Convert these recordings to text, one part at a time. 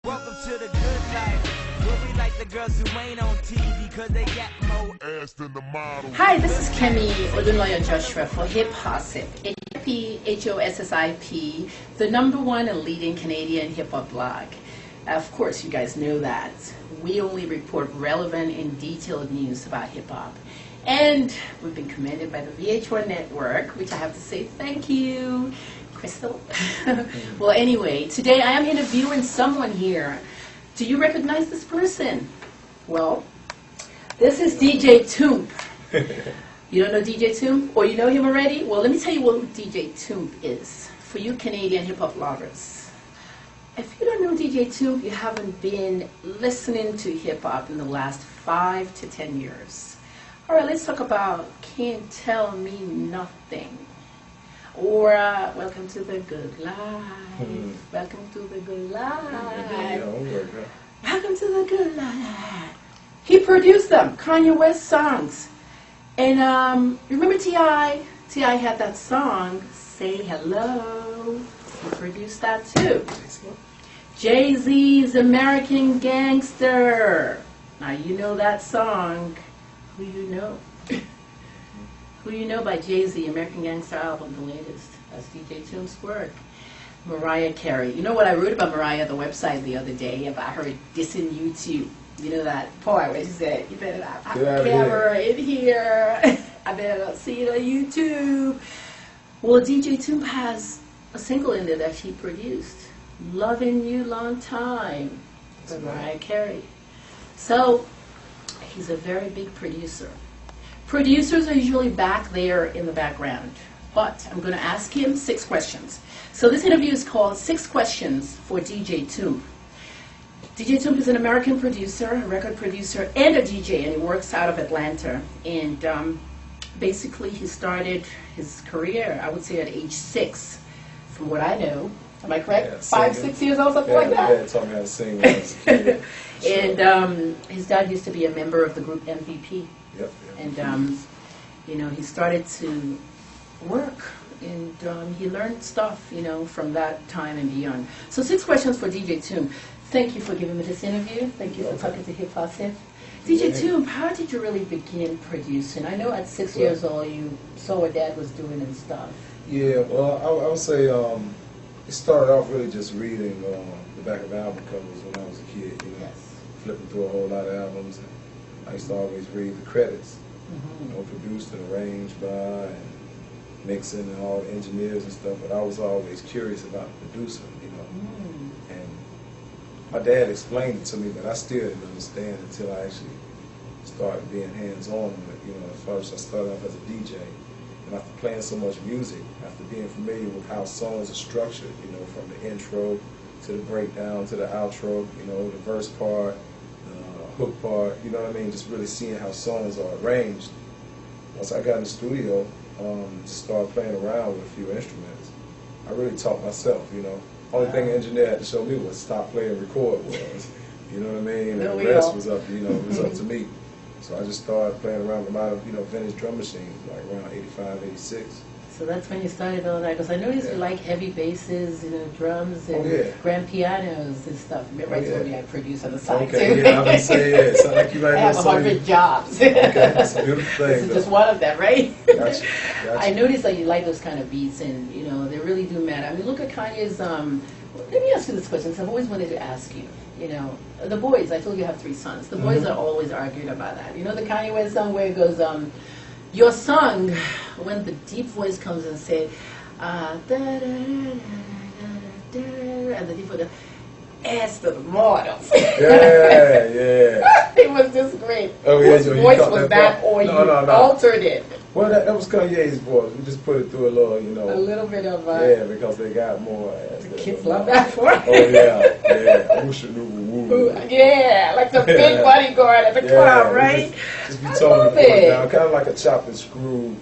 Welcome to the good life, where we like the girls who ain't on TV, cause they got more ass than the model. Hi, this is Kemi Odunloyo Joshua for Hip Hossip, Hossip, the #1 and leading Canadian hip hop blog. Of course, you guys know that. We only report relevant and detailed news about hip hop. And we've been commended by the VH1 network, which I have to say thank you, Crystal. Well, anyway, today I am interviewing someone here. Do you recognize this person? Well, this is DJ Toomp. You don't know DJ Toomp? Or you know him already? Well, let me tell you what DJ Toomp is for you Canadian hip-hop lovers. If you don't know DJ Toomp, you haven't been listening to hip-hop in the last 5 to 10 years. All right, let's talk about Can't Tell Me Nothing. Or Welcome to the Good Life. Welcome to the Good Life. Welcome to the Good Life. He produced them, Kanye West songs. And remember T.I.? T.I. had that song, Say Hello. He produced that too. Jay-Z's American Gangster. Now you know that song. Who you know? Who you know by Jay-Z, American Gangster album, the latest. That's DJ Toomp's work. Mariah Carey. You know what I wrote about Mariah on the website the other day about her dissing YouTube. You know that part where she said, you better not have a camera in here. I better not see it on YouTube. Well, DJ Toomp has a single in there that she produced. Loving You Long Time by Mariah Carey. So, he's a very big producer. Producers are usually back there in the background. But I'm going to ask him 6 questions. So this interview is called 6 Questions for DJ Toomp. DJ Toomp is an American producer, a record producer, and a DJ, and he works out of Atlanta. And basically he started his career, I would say, at age 6, from what I know. Am I correct? Yeah, 5, 6 years old, something like that? Yeah, taught me how to sing when I was a kid. And his dad used to be a member of the group MVP. Yep. And, you know, he started to work, and he learned stuff, you know, from that time and beyond. So 6 questions for DJ Toomp. Thank you for giving me this interview. Thank you for talking to Hip Hossip. DJ Toomp, how did you really begin producing? I know at 6 years old you saw what Dad was doing and stuff. Yeah, well, I would say it started off really just reading the back of album covers when I was a kid, you know, flipping through a whole lot of albums. And I used to always read the credits, you know, produced and arranged by and mixing and all the engineers and stuff, but I was always curious about producing, you know. And my dad explained it to me, but I still didn't understand until I actually started being hands-on with it. You know, at first I started off as a DJ, and after playing so much music, after being familiar with how songs are structured, you know, from the intro to the breakdown to the outro, you know, the verse part, the hook part, you know what I mean, just really seeing how songs are arranged. Once I got in the studio, just started playing around with a few instruments, I really taught myself, you know. Only thing the engineer had to show me was stop, play, and record was, you know what I mean? And the rest was up, you know, it was up to me. So I just started playing around with a lot of, you know, vintage drum machines, like around 85, 86. So that's when you started all that, because I noticed you like heavy basses, you know, drums and grand pianos and stuff. Remember I told you I produce on the side too? Yeah, I was saying, yeah, it's like you might I have 100 jobs. Okay, that's a beautiful thing. This is just one of them, right? Gotcha. I noticed that you like those kind of beats, and, you know, they really do matter. I mean, look at Kanye's, let me ask you this question, because I've always wanted to ask you. You know, the boys, I told you have 3 sons. The boys are always arguing about that. You know the Kanye West song where it goes, your song, when the deep voice comes and says, and the deep voice goes, as the model. Yeah. It was just great. Oh, Whose voice was that, or you altered it? Well, that was Kanye's voice. We just put it through a little, you know. A little bit of... yeah, because they got more... the kids love that for it. Oh, yeah. Yeah, like the big bodyguard at the club, right? Just be told to put it down. Kind of like a chop and screw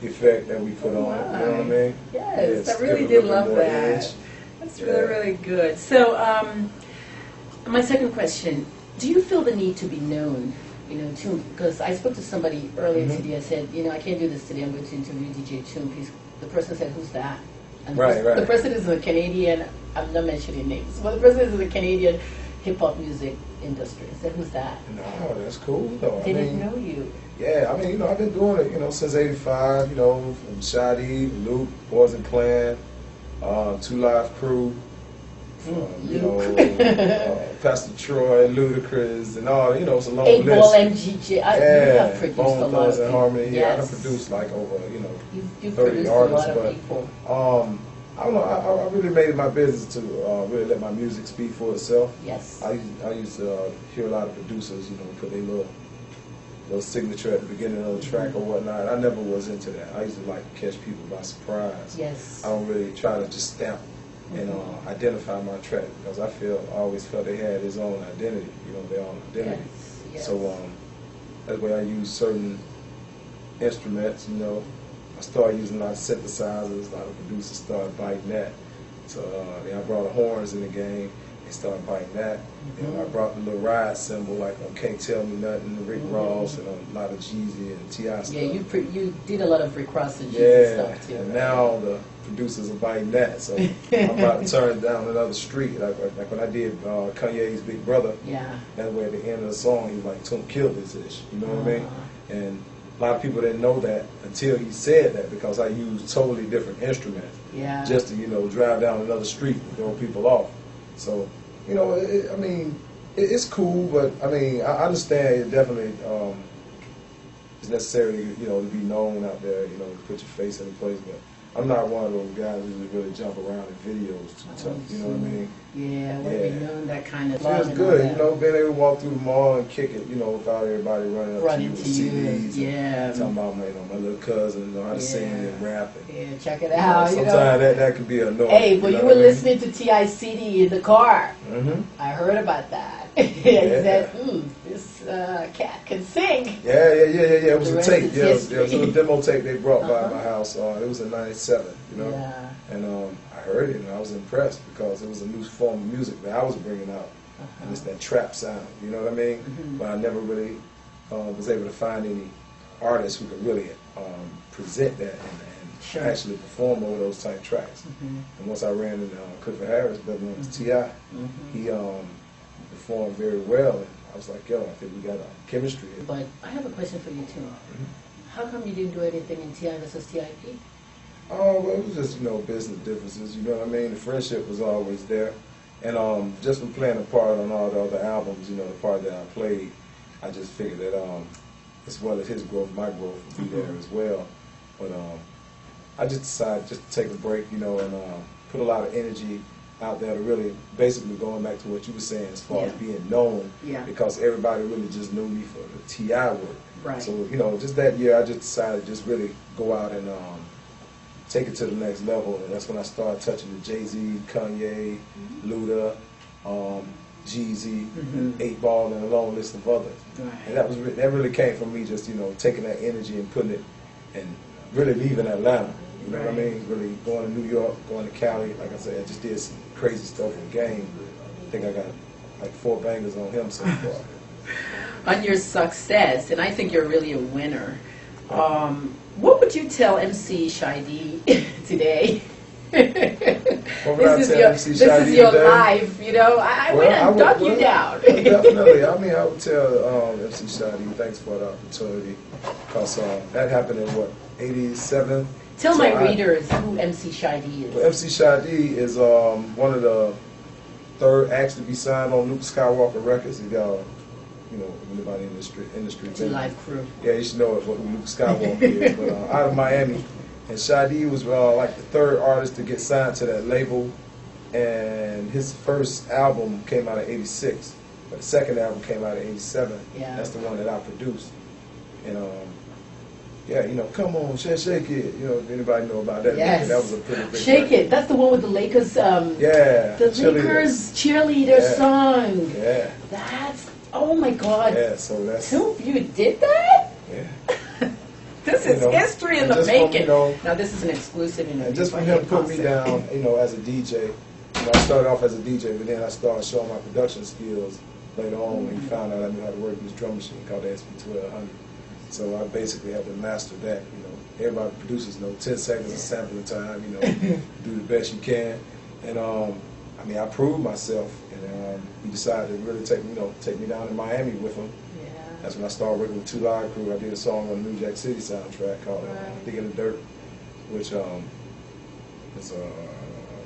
effect that we put on. You know what I mean? Yes, I really did love that. That's really, really good. So, my second question, do you feel the need to be known, you know, because I spoke to somebody earlier today, I said, you know, I can't do this today, I'm going to interview DJ Toomp. The person said, who's that? And Right, right. The person is a Canadian, I'm not mentioning names, but the person is a Canadian hip-hop music industry. I said, who's that? No, that's cool though. They didn't know you. Yeah, I mean, you know, I've been doing it, you know, since '85. You know, from Shadi, Luke, Boys and Clan, Two Live Crew, you know, Pastor Troy, Ludacris, and all. You know, it's a long list. 8-Ball MGJ. You have produced a Bone lot of Thugs and people. Harmony. Yeah, Yes. I've produced like over, you know, You've 30 produced artists, a lot of but people. I don't know. I really made it my business to really let my music speak for itself. Yes. I used to hear a lot of producers, you know, put their little signature at the beginning of the track or whatnot. I never was into that. I used to like to catch people by surprise. Yes. I don't really try to just stamp and identify my track because I always felt they had his own identity, you know, their own identity. Yes. Yes. So that's why I use certain instruments, you know. I started using a lot of synthesizers, a lot of producers started biting that. So then I brought the horns in the game. They started biting that. And I brought the little ride symbol like on Can't Tell Me Nothing, Rick Ross, and a lot of Jeezy and T.I. stuff. Yeah, you did a lot of Rick Ross and Jeezy stuff too. And right? now the producers are biting that. So I'm about to turn down another street. Like when I did Kanye's Big Brother. Yeah. That way at the end of the song, he was like, Toomp killed this ish. You know what I mean? And a lot of people didn't know that until he said that because I used totally different instruments. Yeah. Just to, you know, drive down another street and throw people off. So, you know, I mean, it's cool, but I mean, I understand it definitely is necessary, you know, to be known out there, you know, to put your face in a place, but I'm not one of those guys who just really jump around in videos too tough, you know what I mean? Yeah, we've known that kind of Feels good, you know, being able to walk through the mall and kick it, you know, without everybody running up to you with CDs. Yeah. Talking about, you know, my little cousin know how to sing and rap. And, yeah, check it out. Sometimes that could be annoying. Hey, but you were listening to T.I. CD in the car. Mm-hmm. I heard about that. He said, this cat can sing. Yeah. It was a tape. Yeah, it was a demo tape they brought by my house. It was in '97, you know. Yeah. And I heard it and I was impressed because it was a new form of music that I was bringing out. And it's that trap sound, you know what I mean? But I never really was able to find any artists who could really present that and actually perform over those type tracks. And once I ran into Clifford Harris, better known as T.I., he performed very well. And I was like, yo, I think we got a chemistry here. But I have a question for you too. How come you didn't do anything in T.I. versus T.I.P.? Oh, well, it was just, you know, business differences, you know what I mean? The friendship was always there. And just from playing a part on all the other albums, you know, the part that I played, I just figured that as well as his growth, my growth would be there as well. But I just decided just to take a break, you know, and put a lot of energy out there to really, basically going back to what you were saying as far as being known, because everybody really just knew me for the T.I. work. Right. So, you know, just that year, I just decided to just really go out and take it to the next level, and that's when I started touching the Jay-Z, Kanye, Luda, Jeezy, 8-Ball, and a long list of others. Right. And that really came from me just, you know, taking that energy and putting it, and really leaving Atlanta. You know what I mean? Really going to New York, going to Cali. Like I said, I just did some crazy stuff in the game. I think I got like 4 bangers on him so far. On your success, and I think you're really a winner. What would you tell MC Shadi today? This is your life, you know. I went and dug you down. Definitely. I mean, I would tell MC Shadi, thanks for the opportunity, because that happened in what, '87. Tell my readers who MC Shadi is. Well, MC Shadi is one of the 3rd acts to be signed on Luke Skywalker Records. He got, you know, anybody in the industry. It's a live crew. Yeah, you should know who Luke Skywalker is. But out of Miami, and Shadi was like the 3rd artist to get signed to that label. And his first album came out in '86, but the second album came out in '87. Yeah. That's the one that I produced. And yeah, you know, come on, shake it. You know, if anybody know about that, yes. That was a pretty big Shake record. It. That's the one with the Lakers. Yeah. The Lakers cheerleader song. Yeah. That's, oh my God. Yeah. So that's. Toomp, you did that? Yeah. This is history in the making. Now this is an exclusive interview. And just for him put me down, you know, as a DJ. You know, I started off as a DJ, but then I started showing my production skills later on when he found out I knew how to work this drum machine called the SP1200. So I basically had to master that, you know, everybody produces 10 seconds of sampling time. Do the best you can. And I mean, I proved myself, and he decided to really take me down to Miami with him. Yeah. That's when I started working with Two Live Crew. I did a song on the New Jack City soundtrack called "Dig in the Dirt," which is a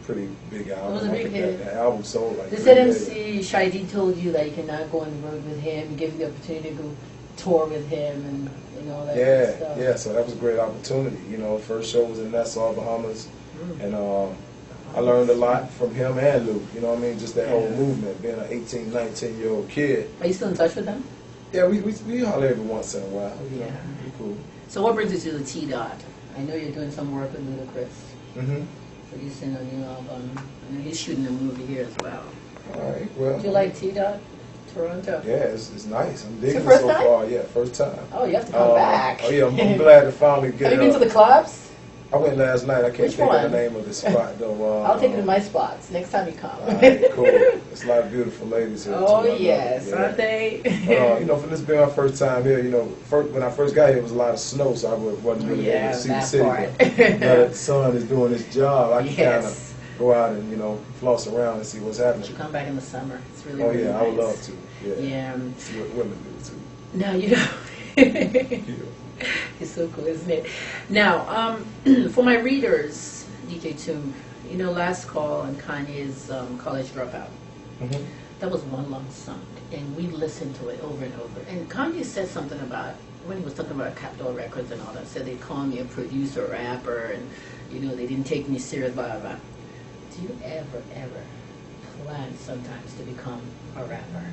pretty big album. It was a big hit. The album sold like. They said MC Shady told you that you cannot go on the road with him, give you the opportunity to go tour with him, and all that kind of stuff. Yeah. So that was a great opportunity. First show was in Nassau, Bahamas, and I learned a lot from him and Luke. You know what I mean? Just that whole movement, being an 18, 19-year-old kid. Are you still in touch with them? Yeah, we holler every once in a while. Yeah. We cool. So what brings you to the T-Dot? I know you're doing some work with Ludacris. Mm-hmm. Producing a new album. I know he's shooting a movie here as well. All right, well. Do you like T-Dot? Toronto? Yeah, it's nice. I'm digging It's it your so first time? far. Yeah, first time. Oh, you have to come back. Oh, yeah, I'm glad to finally get Have you been to the clubs? I went last night. I can't Which think one? of the name of the spot, though. I'll take you to my spots next time you come. All right, cool. There's a lot of beautiful ladies here. Oh, too. I love yes, it. aren't they? For this being my first time here, when I first got here, it was a lot of snow, so I wasn't really able to see the city. part. But now that the sun is doing its job, I can kind Yes. of go out and, floss around and see what's happening. You come back in the summer. It's really, Oh, really yeah, nice. I would love to. Yeah. Yeah. See what women do, too. No, you don't. Yeah. It's so cool, isn't it? Now, for my readers, DJ Toomp, Last Call and Kanye's College Dropout. Mm-hmm. That was one long song, and we listened to it over and over. And Kanye said something about, when he was talking about Capitol Records and all that, said they call me a producer, rapper, and, they didn't take me serious, blah, blah, blah. Do you ever plan sometimes to become a rapper?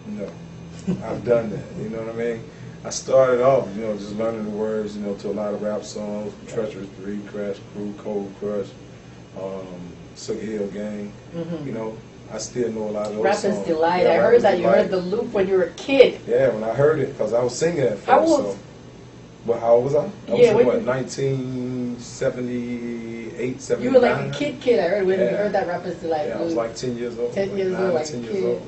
No. I've done that, you know what I mean? I started off, just learning the words, to a lot of rap songs, Treacherous 3, Crash Crew, Cold Crush, Sugar Hill Gang, I still know a lot of those Rapper's songs. Delight. Yeah, I heard Rapper's that you Delight. heard the loop when you were a kid. Yeah, when I heard it, because I was singing at first. How old? So, well, how old was I? I Yeah, was when in, 1978, 79? You were like a kid. I heard when you Yeah. heard that Rapper's Delight. Yeah, I was like 10 years old. 10 years old, like 10 a years kid. old.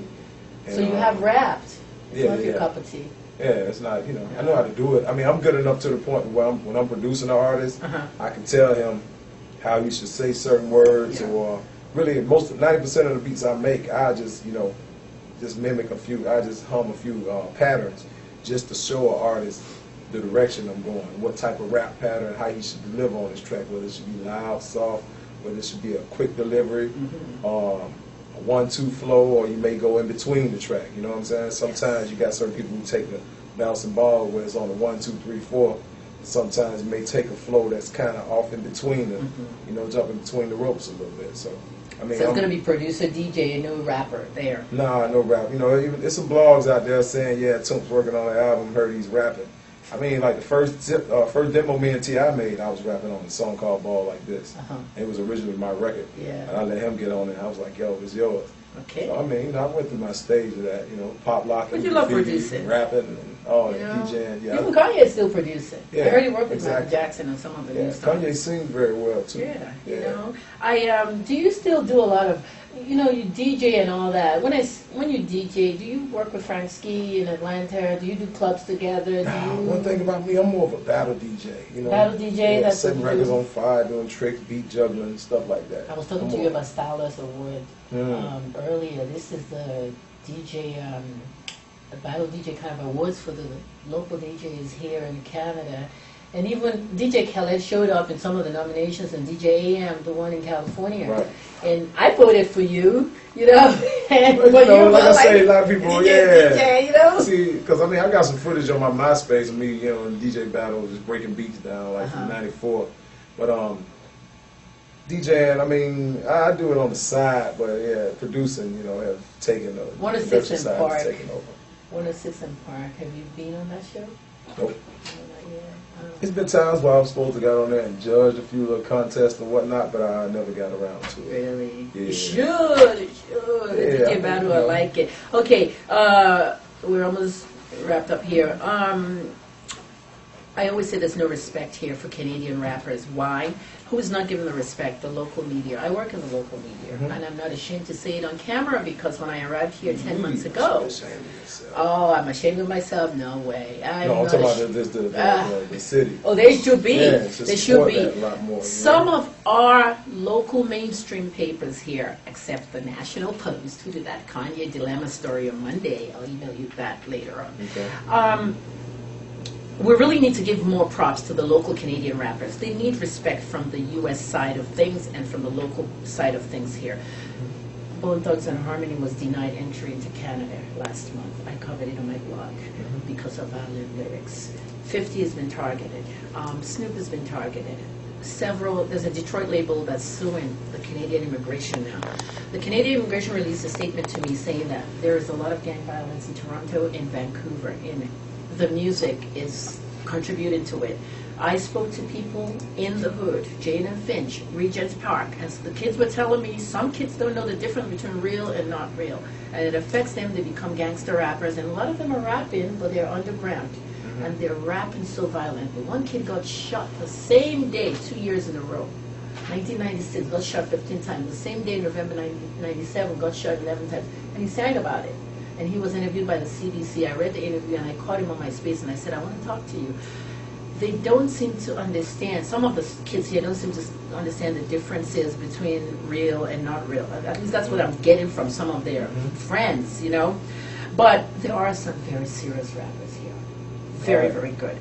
So you have rapped. It's Yeah, not your yeah. cup of tea. Yeah, it's not, I know how to do it. I mean, I'm good enough to the point where when I'm producing an artist, I can tell him how he should say certain words, or really 90% of the beats I make, I just, just mimic a few, I just hum a few patterns just to show an artist the direction I'm going, what type of rap pattern, how he should deliver on this track, whether it should be loud, soft, whether it should be a quick delivery, a 1-2 flow, or you may go in between the track. You know what I'm saying? Sometimes you got certain people who take the bouncing ball where it's on the 1, 2, 3, 4. Sometimes you may take a flow that's kind of off in between the, jumping between the ropes a little bit. So, I mean, So it's going to be producer, DJ, and no rapper there. Nah, no rap. There's some blogs out there saying, yeah, Toomp's working on an album, heard he's rapping. I mean, like the first demo me and T.I. made, I was rapping on a song called Ball Like This. It was originally my record. Yeah. And I let him get on it. I was like, yo, it's yours. Okay. So, I mean, I went through my stage of that, pop locking, But you love graffiti, producing. rapping, and all that, DJing. Yeah. Even Kanye is still producing. Yeah, I already worked with exactly. Michael Jackson on some of the new Yeah, stuff. Kanye sings very well, too. Yeah, do you still do a lot of, you DJ and all that. When you DJ, do you work with Frank Ski in Atlanta? Do you do clubs together? One thing about me, I'm more of a battle DJ. Battle DJ, that's setting what you records do? on fire, doing tricks, beat juggling, stuff like that. I was talking to you about Stylus Award earlier. This is the DJ, the Battle DJ kind of awards for the local DJs here in Canada. And even DJ Khaled showed up in some of the nominations, and DJ AM, the one in California. Right. And I voted for you, And But, like I say, a lot of people, DJ, See, because I got some footage on my MySpace of me, in DJ battle, just breaking beats down, like from '94. But DJing, I do it on the side, but yeah, producing, have taken over. 106 in Park. Taken over. 106 in Park. Have you been on that show? Nope. No, not yet. It's been times where I was supposed to get on there and judge a few little contests and whatnot, but I never got around to it. Really? Yeah. You should. The DJ battle, I like it. Okay, we're almost wrapped up here. I always say there's no respect here for Canadian rappers. Why? Who is not given the respect? The local media. I work in the local media, and I'm not ashamed to say it on camera because when I arrived here 10 months ago, oh, I'm ashamed of myself? No way. I'm talking about the city. Oh, they should be. Yeah, they should be. A lot more, Some of our local mainstream papers here, except the National Post, who did that Kanye dilemma story on Monday. I'll email you that later on. Okay. We really need to give more props to the local Canadian rappers. They need respect from the U.S. side of things and from the local side of things here. Bone Thugs and Harmony was denied entry into Canada last month. I covered it on my blog because of violent lyrics. 50 has been targeted. Snoop has been targeted. There's a Detroit label that's suing the Canadian immigration now. The Canadian immigration released a statement to me saying that there is a lot of gang violence in Toronto and Vancouver, and the music is contributing to it. I spoke to people in the hood, Jane and Finch, Regent's Park, and the kids were telling me some kids don't know the difference between real and not real. And it affects them, they become gangster rappers, and a lot of them are rapping, but they're underground. And they're rapping so violently. One kid got shot the same day, 2 years in a row. 1996, got shot 15 times. The same day, November 1997, got shot 11 times. And he sang about it. And he was interviewed by the CBC. I read the interview and I caught him on my space and I said, I want to talk to you. They don't seem to understand, some of the kids here don't seem to understand the differences between real and not real. At least that's what I'm getting from some of their friends, you know. But there are some very serious rappers here. Very, very good.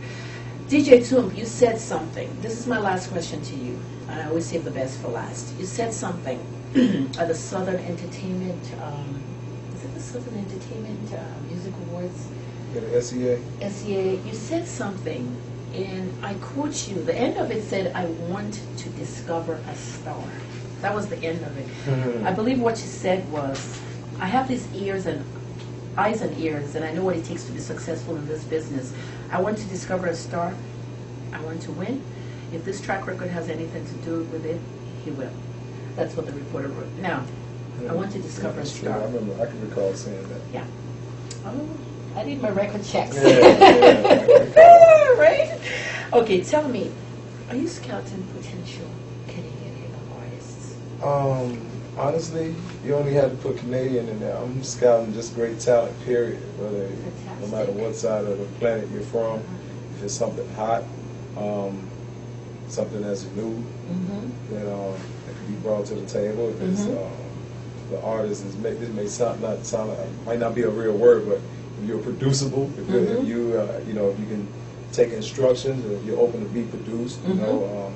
DJ Toomp, you said something. This is my last question to you. And I always save the best for last. You said something at the Southern Entertainment, is it the Southern Entertainment Music Awards? Yeah, the SEA. SEA. You said something, and I quote you. The end of it said, I want to discover a star. That was the end of it. I believe what you said was, I have these eyes and ears, and I know what it takes to be successful in this business. I want to discover a star. I want to win. If this track record has anything to do with it, he will. That's what the reporter wrote. Now, I want to discover a star. I remember, I can recall saying that. Yeah. Oh, I need my record checks. Yeah. Right? Okay, tell me, are you scouting potential Canadian hip-hop artists? Honestly, you only had to put Canadian in there. I'm scouting just great talent, period. Whether, no matter what side of the planet you're from, if it's something hot, something that's new, then it can be brought to the table. If it's the artist is this may might not be a real word, but if you're producible, if you if you can take instructions, if you're open to be produced, you know.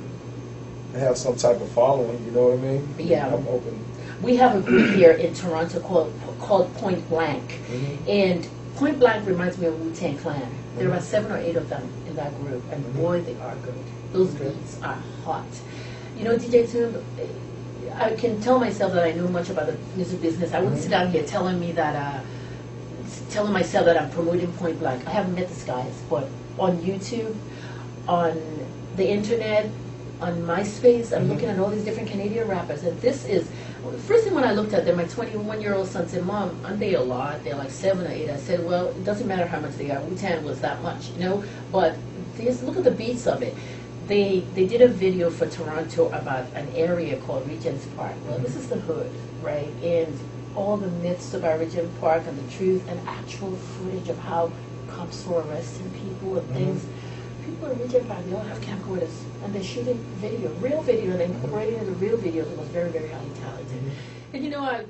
And have some type of following, you know what I mean? Yeah. I'm open. We have a group here in Toronto called Point Blank. And Point Blank reminds me of Wu-Tang Clan. There are 7 or 8 of them in that group, and boy, they are good. Those beats are hot. You know, DJ Toomp, I can tell myself that I know much about the music business. I wouldn't sit down here telling myself that I'm promoting Point Blank. I haven't met these guys, but on YouTube, on the internet, on MySpace, I'm looking at all these different Canadian rappers, and this is, the first thing when I looked at them, my 21-year-old son said, Mom, aren't they a lot? They're like 7 or 8. I said, well, it doesn't matter how much they are. Wu-Tang was that much, you know? But look at the beats of it. They did a video for Toronto about an area called Regent's Park. Well, this is the hood, right? And all the myths about Regent Park and the truth and actual footage of how cops were arresting people and things. People in Regent Park, they all have camcorders, and they're shooting video, real video, and incorporating it into real videos. It was very, very highly talented. And you know,